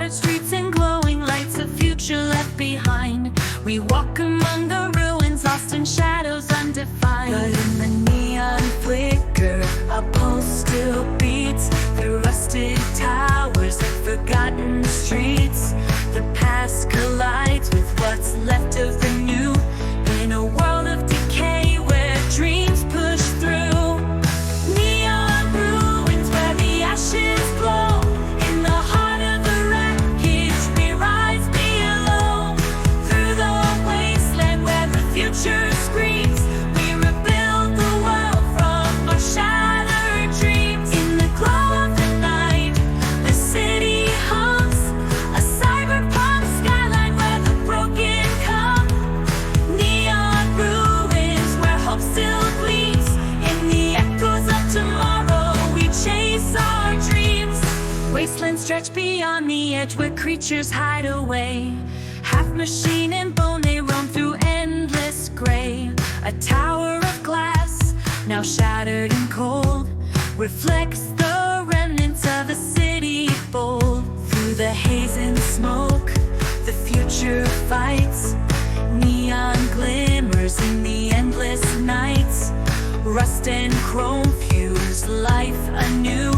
Shattered streets and glowing lights, a future left behind. We walk among the ruins, lost in shadows undefined. But in the neon flicker, a pulse still beats. The rusted towers, forgotten streets. The past collides with what's left of the new. In a world of decay where dreams push through. Neon ruins where the ashes glow. In the heart of the wreckage we rise below. Through the wasteland where the future screams, we rebuild the world from our shattered dreams. In the glow of the night, the city hums, a cyberpunk skyline where the broken come. Neon ruins where hope still gleams. In the echoes of tomorrow we chase our dreams. Wastelands stretch beyond the edge where creatures hide away. Half machine and bone, they roam through endless gray. A tower of glass, now shattered and cold, reflects the remnants of a city bold. Through the haze and smoke, the future fights. Neon glimmers in the endless nights. Rust and chrome fuse life anew.